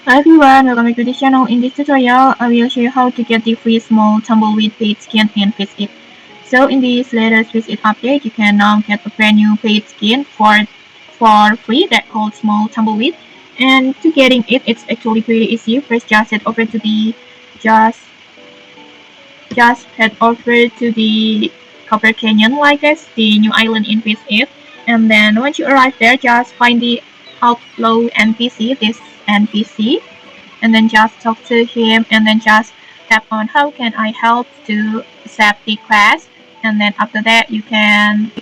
Hi everyone, welcome back to the channel. In this tutorial, I will show you how to get the free small tumbleweed paid skin in Fisch. So in this latest Fisch update, you can now get a brand new paid skin for free that called small tumbleweed. And to getting it, it's actually pretty easy. First, just head over to the just head over to the Copper Canyon like this, the new island in Fisch. And then once you arrive there, just find the Outflow NPC, this NPC, and then just talk to him, and then just tap on how can I help to accept the class, and then after that you can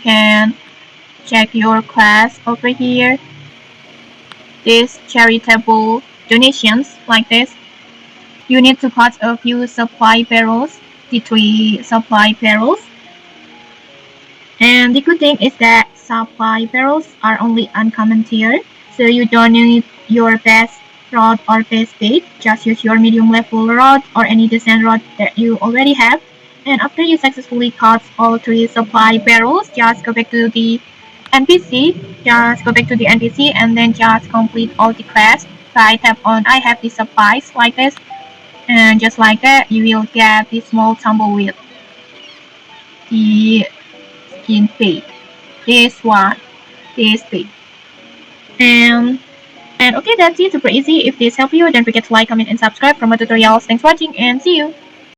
check your class over here, this charitable donations like this. You need to put a few supply barrels, the 3 supply barrels, and the good thing is that supply barrels are only uncommon tier, so you don't need your best rod or best bait. Just use your medium level rod or any decent rod that you already have. And after you successfully caught all 3 supply barrels, just go back to the NPC. Just go back to the NPC and then just complete all the quests by tap on I have the supplies like this. And just like that, you will get the small tumbleweed. The skin paid. This one, this paid. And okay, that's it, super easy. If this helped you, don't forget to like, comment, and subscribe for more tutorials. Thanks for watching, and see you!